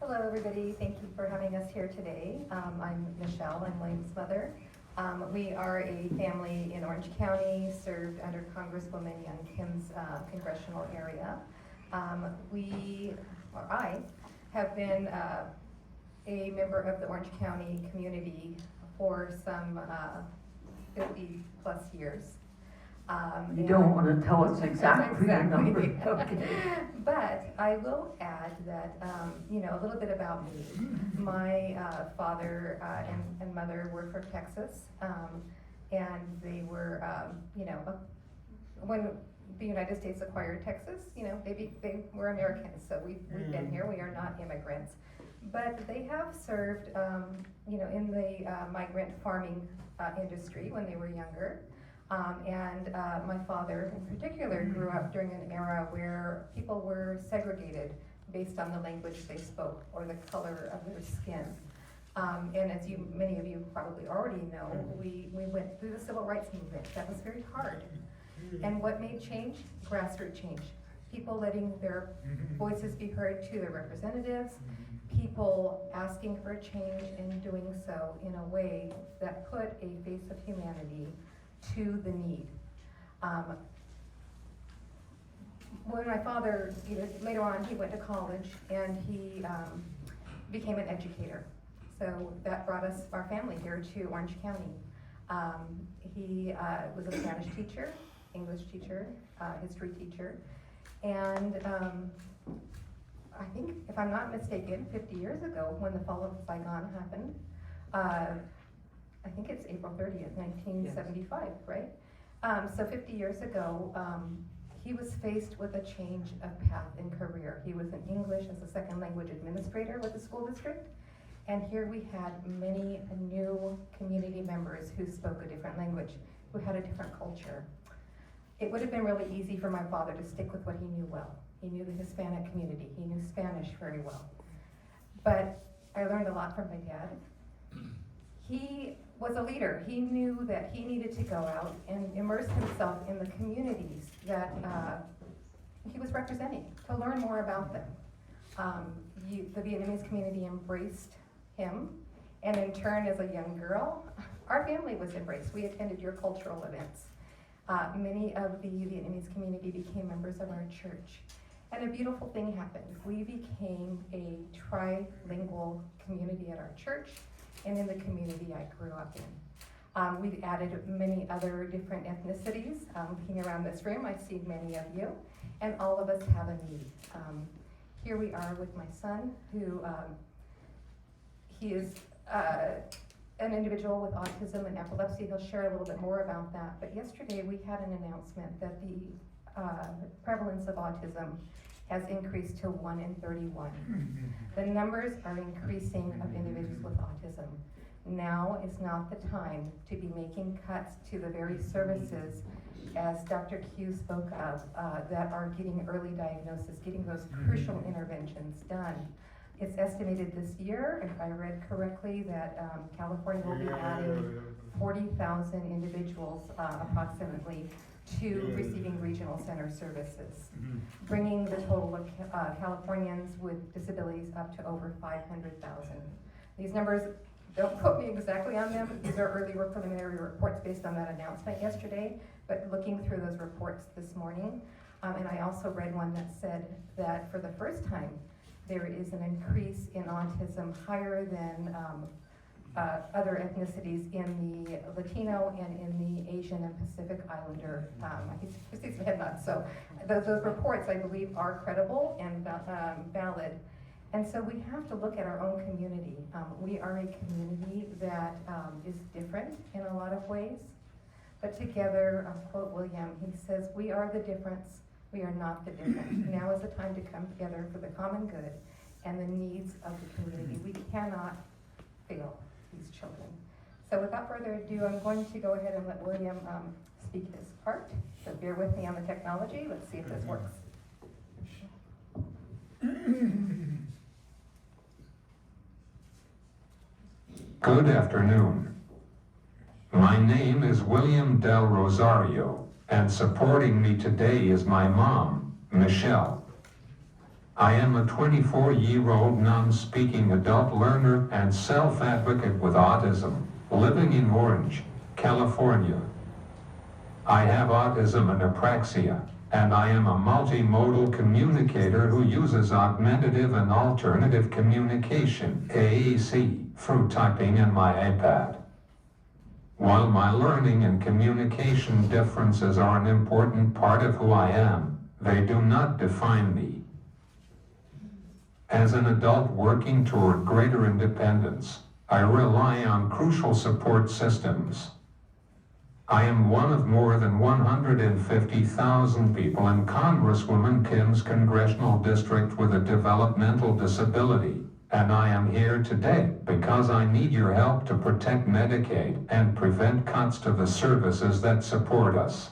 Hello, everybody. Thank you for having us here today. I'm Michelle. I'm William's mother. We are a family in Orange County, served under Congresswoman Young Kim's congressional area. I have been a member of the Orange County community for some 50 plus years. You don't want to tell us exactly the number. Okay. But I will add that, a little bit about me. My father and mother were from Texas, and they were, when the United States acquired Texas, they were Americans, so we've been here. We are not immigrants. But they have served, in the migrant farming industry when they were younger. My father in particular grew up during an era where people were segregated based on the language they spoke or the color of their skin. And as many of you probably already know, we went through the civil rights movement. That was very hard. And what made change? Grassroots change. People letting their voices be heard to their representatives, people asking for a change and doing so in a way that put a face of humanity to the need. When my father, later on, he went to college and he became an educator. So that brought our family here to Orange County. He was a Spanish teacher, English teacher, history teacher, and I think, if I'm not mistaken, 50 years ago, when the fall of Saigon happened, I think it's April 30th, 1975, yes. Right? So 50 years ago, he was faced with a change of path in career. He was an English as a second language administrator with the school district, and here we had many new community members who spoke a different language, who had a different culture. It would have been really easy for my father to stick with what he knew well. He knew the Hispanic community. He knew Spanish very well. But I learned a lot from my dad. He was a leader. He knew that he needed to go out and immerse himself in the communities that he was representing, to learn more about them. The Vietnamese community embraced him, and in turn, as a young girl, our family was embraced. We attended your cultural events. Many of the Vietnamese community became members of our church. And a beautiful thing happened. We became a trilingual community at our church and in the community I grew up in. We've added many other different ethnicities. Looking around this room, I see many of you, and all of us have a need. Here we are with my son, who he is an individual with autism and epilepsy. He'll share a little bit more about that. But yesterday we had an announcement that the prevalence of autism has increased to 1 in 31. The numbers are increasing of individuals with autism. Now is not the time to be making cuts to the very services, as Dr. Q spoke of, that are getting early diagnosis, getting those crucial interventions done. It's estimated this year, if I read correctly, that California will be adding 40,000 individuals approximately to receiving regional center services, bringing the total of Californians with disabilities up to over 500,000. These numbers, don't quote me exactly on them. These are early preliminary reports based on that announcement yesterday, but looking through those reports this morning, and I also read one that said that for the first time, there is an increase in autism higher than other ethnicities in the Latino and in the Asian and Pacific Islander. I see some head nods. So those reports, I believe, are credible and valid. And so we have to look at our own community. We are a community that is different in a lot of ways. But together, I'll quote William, he says, "We are the difference. We are not the different." Now is the time to come together for the common good and the needs of the community. We cannot fail these children. So without further ado, I'm going to go ahead and let William speak his part. So bear with me on the technology. Let's see if this works. Good afternoon. My name is William Del Rosario, and supporting me today is my mom, Michelle. I am a 24-year-old non-speaking adult learner and self-advocate with autism, living in Orange, California. I have autism and apraxia, and I am a multimodal communicator who uses augmentative and alternative communication, AAC, through typing and my iPad. While my learning and communication differences are an important part of who I am, they do not define me. As an adult working toward greater independence, I rely on crucial support systems. I am one of more than 150,000 people in Congresswoman Kim's congressional district with a developmental disability, and I am here today because I need your help to protect Medicaid and prevent cuts to the services that support us.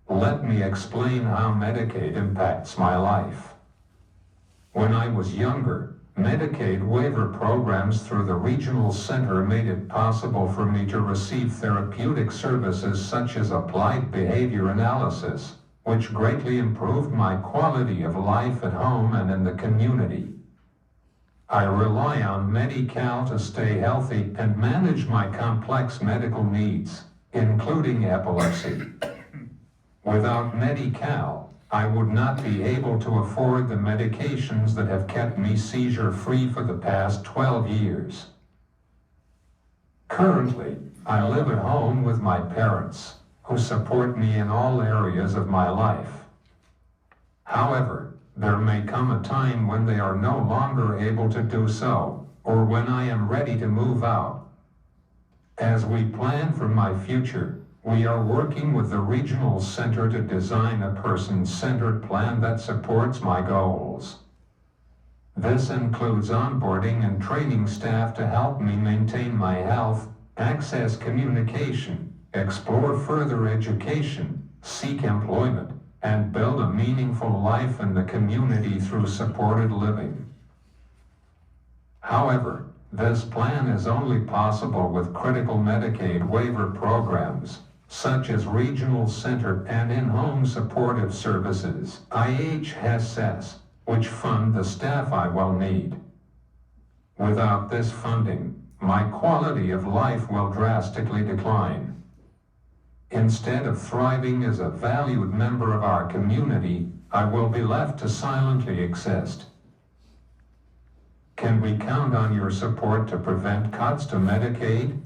Let me explain how Medicaid impacts my life. When I was younger, Medicaid waiver programs through the regional center made it possible for me to receive therapeutic services such as applied behavior analysis, which greatly improved my quality of life at home and in the community. I rely on Medi-Cal to stay healthy and manage my complex medical needs, including epilepsy. Without Medi-Cal, I would not be able to afford the medications that have kept me seizure-free for the past 12 years. Currently, I live at home with my parents, who support me in all areas of my life. However, there may come a time when they are no longer able to do so, or when I am ready to move out. As we plan for my future, we are working with the regional center to design a person-centered plan that supports my goals. This includes onboarding and training staff to help me maintain my health, access communication, explore further education, seek employment, and build a meaningful life in the community through supported living. However, this plan is only possible with critical Medicaid waiver programs, such as regional center and in-home supportive services, IHSS, which fund the staff I will need. Without this funding, my quality of life will drastically decline. Instead of thriving as a valued member of our community, I will be left to silently exist. Can we count on your support to prevent cuts to Medicaid?